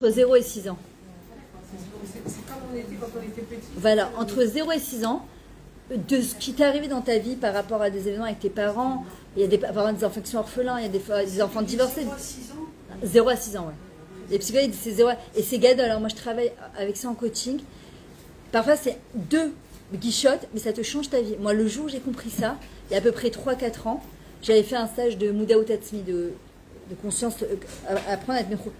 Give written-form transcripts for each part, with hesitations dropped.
Entre 0 et 6 ans. C'est comme on était quand on était petit. Voilà, entre 0 et 6 ans, de ce qui t'est arrivé dans ta vie par rapport à des événements avec tes parents, il y a des enfants qui sont orphelins, il y a des enfants divorcés. 0 à 6 ans. 0 à 6 ans, ouais. Les psychologues, c'est 0 et c'est gadol. Alors moi, je travaille avec ça en coaching. Parfois, c'est 2 guichottes, mais ça te change ta vie. Moi, le jour où j'ai compris ça, il y a à peu près 3-4 ans, j'avais fait un stage de Moudao Tatsmi, de conscience, apprendre à être micro.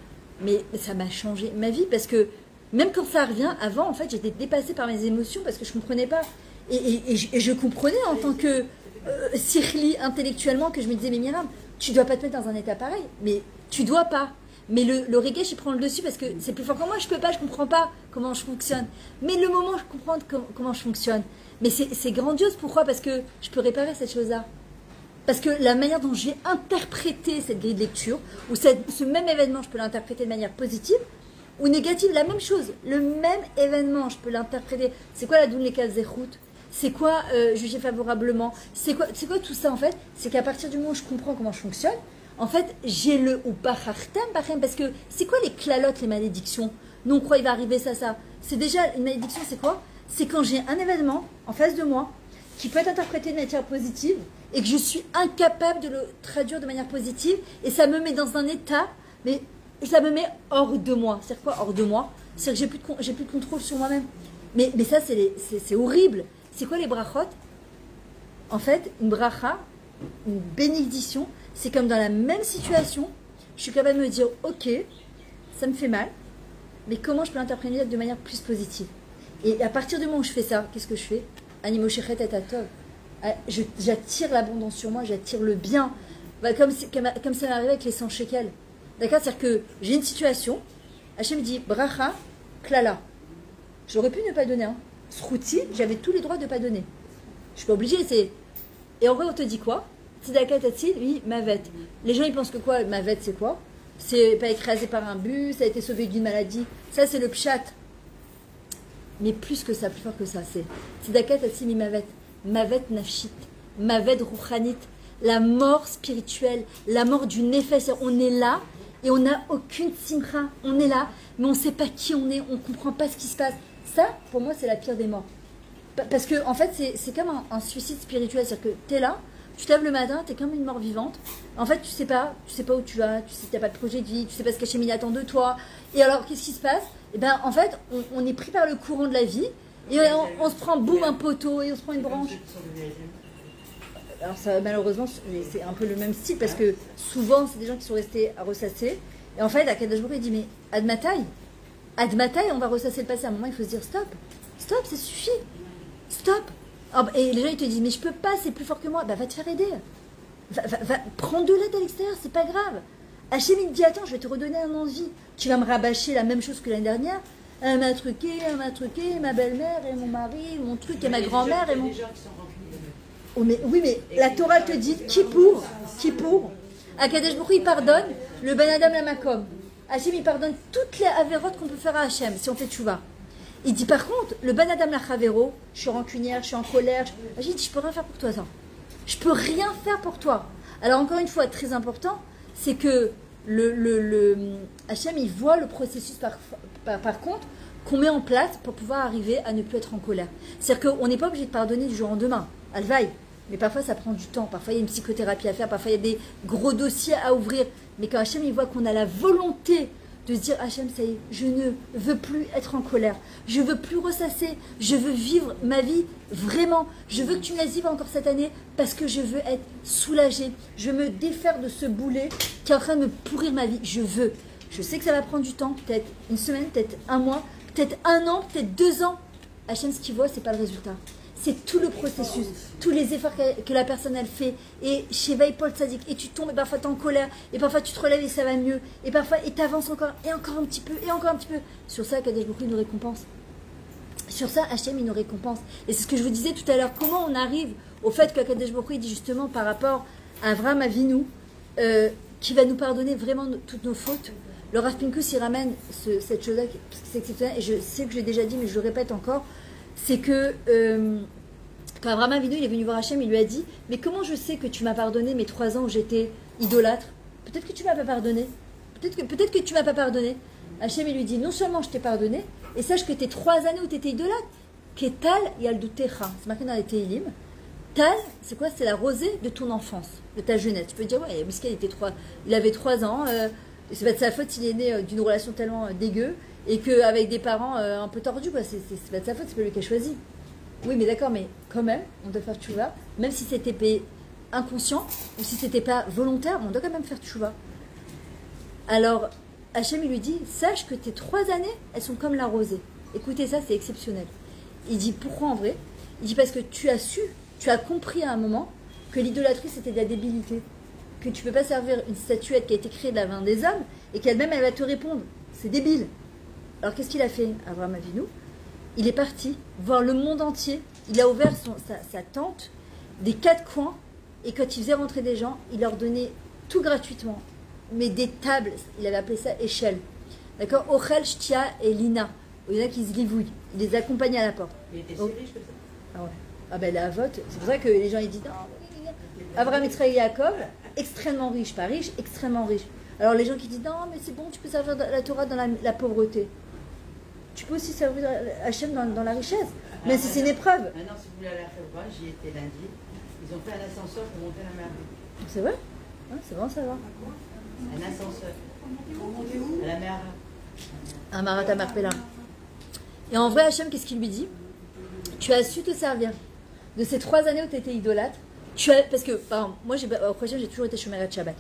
Mais ça m'a changé ma vie parce que même quand ça revient, avant, en fait, j'étais dépassée par mes émotions parce que je ne comprenais pas. Et je comprenais en tant que Sirli intellectuellement que je me disais, mais Myriam, tu ne dois pas te mettre dans un état pareil. Mais tu dois pas. Mais le regesh, il prend le dessus parce que c'est plus fort que moi. Je peux pas, je comprends pas comment je fonctionne. Mais le moment où je comprends comment je fonctionne, mais c'est grandiose. Pourquoi? Parce que je peux réparer cette chose-là. Parce que la manière dont j'ai interprété cette grille de lecture, ou ce même événement, je peux l'interpréter de manière positive ou négative, la même chose. Le même événement, je peux l'interpréter. C'est quoi la doune les zérout? C'est quoi juger favorablement? C'est quoi tout ça en fait? C'est qu'à partir du moment où je comprends comment je fonctionne, en fait, j'ai le ou bachartem, parce que c'est quoi les clalotes, les malédictions? Nous, on croit qu'il va arriver ça. C'est déjà une malédiction, c'est quoi? C'est quand j'ai un événement en face de moi qui peut être interprété de manière positive et que je suis incapable de le traduire de manière positive et ça me met dans un état, mais ça me met hors de moi. C'est quoi hors de moi? C'est que j'ai plus de contrôle sur moi-même. Mais ça, c'est horrible. C'est quoi les brachot? En fait, une bracha, une bénédiction, c'est comme dans la même situation, je suis capable de me dire, ok, ça me fait mal, mais comment je peux l'interpréter de manière plus positive? Et à partir du moment où je fais ça, qu'est-ce que je fais? Animo shechet et atov. J'attire l'abondance sur moi, j'attire le bien. Comme ça m'est arrivé avec les 100 shekels. D'accord? C'est-à-dire que j'ai une situation, Hachem me dit, bracha, klala. J'aurais pu ne pas donner. Hein. Srouti, j'avais tous les droits de ne pas donner. Je suis pas obligée. Et en vrai, on te dit quoi? Tzedaka Tatsil, oui, Mavet. Les gens, ils pensent que quoi? Mavet, c'est quoi? C'est pas écrasé par un bus, ça a été sauvé d'une maladie. Ça, c'est le pshat. Mais plus que ça, plus fort que ça, c'est Tzedaka Tatsil, mi Mavet. Mavet nafshit. Mavet ruchanit. La mort spirituelle, la mort du nefesh. On est là et on n'a aucune simcha. On est là, mais on ne sait pas qui on est, on ne comprend pas ce qui se passe. Ça, pour moi, c'est la pire des morts. Parce que, en fait, c'est comme un suicide spirituel. C'est-à-dire que tu es là, tu te lèves le matin, tu es comme une mort vivante. En fait, tu sais pas où tu vas, tu sais que tu n'as pas de projet de vie, tu sais pas ce qu'Hachem il attend de toi. Et alors, qu'est-ce qui se passe? Eh bien, en fait, on est pris par le courant de la vie et on se prend, boum, un poteau et on se prend une branche. Alors, ça, malheureusement, c'est un peu le même style parce que souvent, c'est des gens qui sont restés à ressasser. Et en fait, Akadosh Baruch Hu, il dit, mais Admataï, on va ressasser le passé. À un moment, il faut se dire, stop, ça suffit. Stop. Et les gens, ils te disent, mais je peux pas, c'est plus fort que moi. Bah, va te faire aider. Prends de l'aide à l'extérieur, c'est pas grave. Hachem, il te dit, attends, je vais te redonner un envie. Tu vas me rabâcher la même chose que l'année dernière. Elle m'a truqué, ma belle-mère et mon mari, mon truc et ma grand-mère et mon... Oh, mais, oui, mais la Torah te dit, qui pour Akadosh Baruch Hu, il pardonne le Ben Adam la Makom. Hachem, il pardonne toutes les avérotes qu'on peut faire à Hachem, si on fait tchouva. Il dit par contre, le Ben Adam la Chavero, je suis rancunière, je suis en colère. Hachem dit, je peux rien faire pour toi, ça. Je peux rien faire pour toi. Alors encore une fois, très important, c'est que Hachem, il voit le processus par contre qu'on met en place pour pouvoir arriver à ne plus être en colère. C'est-à-dire qu'on n'est pas obligé de pardonner du jour au lendemain. Alvaï. Mais parfois, ça prend du temps. Parfois, il y a une psychothérapie à faire. Parfois, il y a des gros dossiers à ouvrir. Mais quand Hachem, il voit qu'on a la volonté de se dire, Hachem, ça y est, je ne veux plus être en colère. Je veux plus ressasser. Je veux vivre ma vie vraiment. Je veux que tu me laisses vivre encore cette année parce que je veux être soulagée. Je veux me défaire de ce boulet qui est en train de me pourrir ma vie. Je veux. Je sais que ça va prendre du temps. Peut-être une semaine, peut-être un mois, peut-être un an, peut-être 2 ans. Hachem, ce qu'il voit, c'est pas le résultat. C'est tout le processus, tous les efforts que la personne elle fait. Et chez Paul Tzadik, et tu tombes, et parfois tu es en colère, et parfois tu te relèves et ça va mieux, et parfois tu avances encore, et encore un petit peu, et encore un petit peu. Sur ça, Kadesh Baruch Hu nous récompense. Sur ça, Hachem il nous récompense. Et c'est ce que je vous disais tout à l'heure, comment on arrive au fait que Kadesh Baruch Hu dit justement par rapport à Avraham Avinu, qui va nous pardonner vraiment toutes nos fautes. Le Rav Pinkus il ramène cette chose-là, c'est exceptionnel, et je sais que je l'ai déjà dit, mais je le répète encore. C'est que quand Abraham Avinu il est venu voir Hachem, il lui a dit, mais comment je sais que tu m'as pardonné mes 3 ans où j'étais idolâtre? Peut-être que tu m'as pas pardonné. Peut-être que tu m'as pas pardonné. Hachem, il lui dit, non seulement je t'ai pardonné, et sache que tes 3 années où tu étais idolâtre, Ketal Yaldutecha, c'est marqué dans les Tehillim. Tal, c'est quoi? C'est la rosée de ton enfance, de ta jeunesse. Tu peux dire, ouais, Miskel, il avait 3 ans, c'est pas de sa faute s'il est né d'une relation tellement dégueu, et qu'avec des parents un peu tordus, quoi. C'est pas de sa faute, c'est pas lui qui a choisi. Oui, mais d'accord, mais quand même, on doit faire tchouva, même si c'était inconscient, ou si c'était pas volontaire, on doit quand même faire tchouva. Alors, Hachem, il lui dit, sache que tes 3 années, elles sont comme la rosée. Écoutez ça, c'est exceptionnel. Il dit, pourquoi en vrai? Il dit, parce que tu as compris à un moment que l'idolâtrie, c'était de la débilité. Que tu ne peux pas servir une statuette qui a été créée de la main des hommes, et qu'elle-même, elle va te répondre. C'est débile. Alors, qu'est-ce qu'il a fait, Abraham Avinu? Il est parti voir le monde entier. Il a ouvert sa tente des 4 coins, et quand il faisait rentrer des gens, il leur donnait tout gratuitement. Mais des tables, il avait appelé ça échelle. D'accord? Ochel, Shtia et Lina. Il y en a qui se livouillent. Il les accompagnait à la porte. Il était si riche que ça. Ah ouais. Ah ben la vote. C'est pour ça que les gens ils disent non. Abraham, Yitzhak et Yaakov, extrêmement riche, pas riche, extrêmement riche. Alors les gens qui disent non, mais c'est bon, tu peux servir la Torah dans la pauvreté. Tu peux aussi servir Hachem dans la richesse. Mais si c'est une épreuve. Maintenant, si vous voulez aller à la Chevra, j'y étais lundi. Ils ont fait un ascenseur pour monter la mer. C'est vrai? C'est bon, ça va. Un ascenseur. À la mer. Un Marat Marpella. Et en vrai, Hachem, qu'est-ce qu'il lui dit? Tu as su te servir de ces 3 années où tu étais idolâtre. Parce que, par exemple, moi, au prochain, j'ai toujours été Shomeret Shabbat.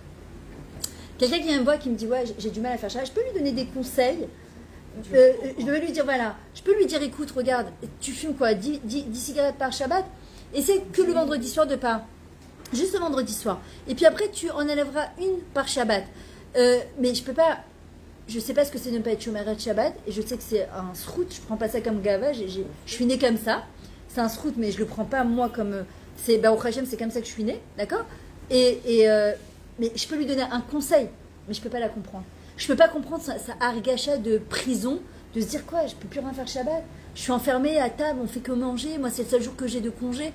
Quelqu'un qui vient me voir qui me dit, ouais, j'ai du mal à faire Shabbat, je peux lui donner des conseils. Je vais lui dire, voilà, je peux lui dire, écoute, regarde, tu fumes quoi, 10 cigarettes par Shabbat, et c'est que le vendredi soir de pas. Juste le vendredi soir. Et puis après, tu en enlèveras une par Shabbat. Mais je peux pas. Je sais pas ce que c'est ne pas être Shomeret Shabbat, et je sais que c'est un srout, je prends pas ça comme gava, je suis née comme ça. C'est un srout, mais je le prends pas moi comme. C'est Baruch Hashem, c'est comme ça que je suis née, d'accord? Mais je peux lui donner un conseil, mais je peux pas la comprendre. Je peux pas comprendre sa argacha de prison, de se dire quoi, je peux plus rien faire Shabbat. Je suis enfermée à table, on fait que manger, moi c'est le seul jour que j'ai de congé.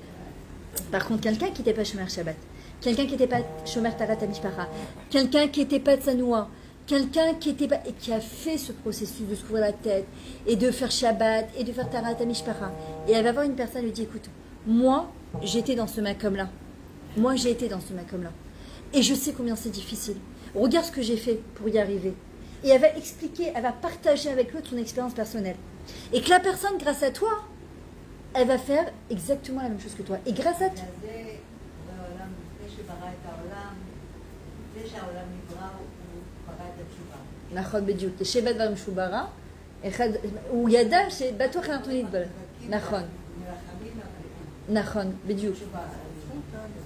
Par contre, quelqu'un qui n'était pas Shomer Shabbat, quelqu'un qui n'était pas Shomer Tarat Mishpara, quelqu'un qui n'était pas Tsanoua, quelqu'un qui était pas, et qui a fait ce processus de se couvrir la tête et de faire Shabbat et de faire Tarat Mishpara, et elle va voir une personne, elle lui dit, écoute, moi j'étais dans ce makom-là, moi j'ai été dans ce makom-là, et je sais combien c'est difficile. Regarde ce que j'ai fait pour y arriver. Et elle va expliquer, elle va partager avec l'autre son expérience personnelle. Et que la personne, grâce à toi, elle va faire exactement la même chose que toi. Et grâce à toi. נכון בדיוק, ישב דבר משוברה, הוא ידע שבטוח אנחנו נתבלע. נכון. נכון, בדיוק.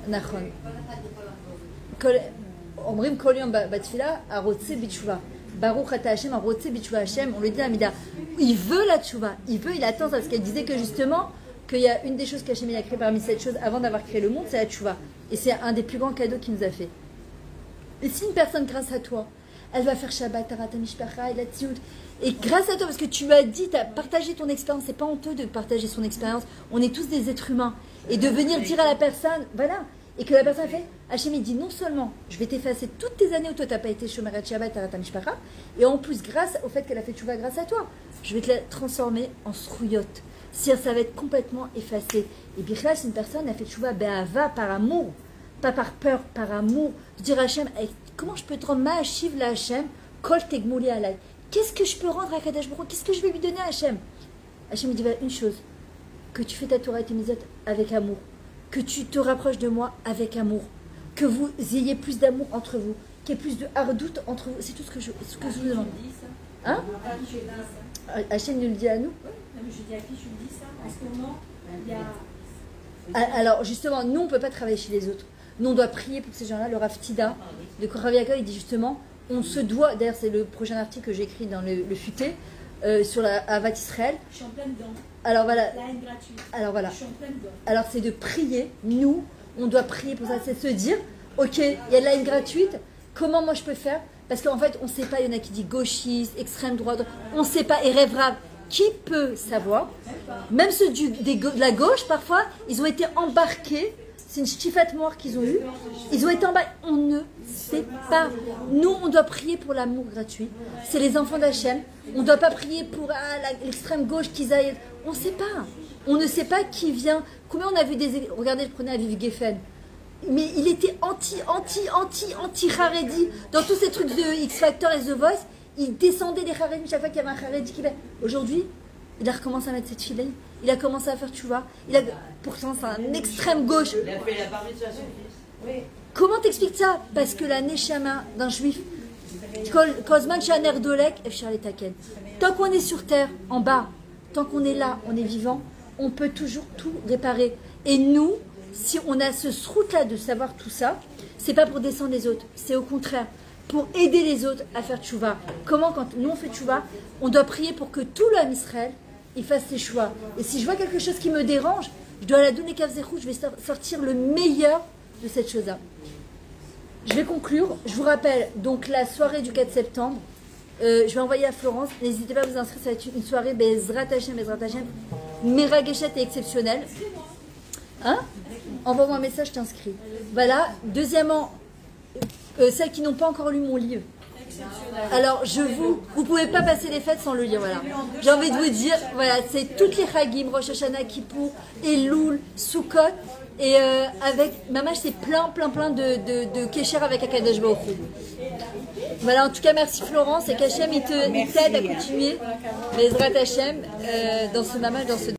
נכון. אומרים כל יום בתפילה, הרוצה בתשובה. Baruch Ata Hashem, הרוצה בתשובה Hashem, on le dit à Amida. Il veut la tchouva, il attend ça, parce qu'elle disait que justement, qu'il y a une des choses qu'Hachem a créé parmi 7 choses avant d'avoir créé le monde, c'est la tchouva. Et c'est un des plus grands cadeaux qu'il nous a fait. Et si une personne, grâce à toi, elle va faire Shabbat, Tarat Mishpacha et la Tziout, et grâce à toi, parce que tu as dit, tu as partagé ton expérience, c'est pas honteux de partager son expérience, on est tous des êtres humains, et de venir dire à la personne, voilà, et que la personne fait, Hachem il dit non seulement je vais t'effacer toutes tes années où toi t'as pas été Shomeret Shabbat, Tarat Mishpacha, et en plus grâce au fait qu'elle a fait tchouva grâce à toi, je vais te la transformer en srouillotte. C'est-à-dire ça va être complètement effacé. Et Bichla, c'est une personne, elle fait tchouva be'ava, par amour, pas par peur, par amour, de dire à Hachem, comment je peux te rendre ma'achiv la Hachem, kol tegmouli alay. Qu'est-ce que je peux rendre à Kadosh Baruch Hu? Qu'est-ce que je vais lui donner à Hachem? Hachem il dit une chose, que tu fais ta Torah et tes mitzvot avec amour, que tu te rapproches de moi avec amour, que vous ayez plus d'amour entre vous, qu'il y ait plus de hardout entre vous. C'est tout ce que je vous demande. Hein? Hachem nous le dit à nous. Je dis à qui je dis ça? En ce moment, il y a... Alors justement, nous on ne peut pas travailler chez les autres. Nous on doit prier pour ces gens-là. Le Rav Tida de Korav Yaakov, il dit justement, on se doit, d'ailleurs c'est le prochain article que j'ai écrit dans le futé, sur la Avat Israël. Je suis en pleine dedans. Alors voilà. La haine gratuite. Alors voilà. Je suis en pleine dedans. Alors c'est de prier, nous, on doit prier pour ça, c'est de se dire, ok, il y a de la haine gratuite, comment moi je peux faire? Parce qu'en fait, on ne sait pas, il y en a qui disent gauchiste, extrême droite, on ne sait pas, et rêvera. Qui peut savoir? Même ceux de la gauche, parfois, ils ont été embarqués C'est une ch'tifate noire qu'ils ont eue. Ils ont été en bas. On ne sait pas. Nous, on doit prier pour l'amour gratuit. C'est les enfants d'Hachem. On ne doit pas prier pour l'extrême gauche qu'ils aillent. On ne sait pas. On ne sait pas qui vient. Combien on a vu des... Regardez, je prenais Aviv Geffen. Mais il était anti-Haredi. Dans tous ces trucs de X Factor et The Voice, il descendait des Haredi chaque fois qu'il y avait un Haredi qui venait. Aujourd'hui, il a recommencé à mettre cette fille-là. Il a commencé à faire tchouva. Pourtant, c'est un extrême gauche. Il a fait la bar mitzvah à son fils. Oui. Comment t'expliques ça? Parce que la neshama d'un juif, Kozman Shaner Dolek, Efshar Taken. Tant qu'on est sur terre, en bas, tant qu'on est là, on est vivant, on peut toujours tout réparer. Et nous, si on a ce sroute-là de savoir tout ça, c'est pas pour descendre les autres, c'est au contraire pour aider les autres à faire tchouva. Comment, quand nous on fait tchouva, on doit prier pour que tout l'homme Israël il fasse ses choix. Et si je vois quelque chose qui me dérange, je dois la donner Kavzechou, je vais sortir le meilleur de cette chose-là. Je vais conclure. Je vous rappelle donc la soirée du 4 septembre. Je vais envoyer à Florence. N'hésitez pas à vous inscrire. Ça va être une soirée Bezrat Hashem. Merageshet et exceptionnelle. Hein? Envoie-moi un message, je t'inscris. Voilà. Deuxièmement, celles qui n'ont pas encore lu mon livre. Alors, vous pouvez pas passer les fêtes sans le lire, voilà. J'ai envie de vous dire, voilà, c'est toutes les Chagim, Rosh Hashanah, Kippour, Elul, Sukkot, et avec, Mamash, c'est plein de Kesher avec Akadosh Baruch Hu. Voilà, en tout cas, merci Florence, et qu'Hachem, il t'aide à continuer, Bezrat Hashem, dans ce Mamash, dans ce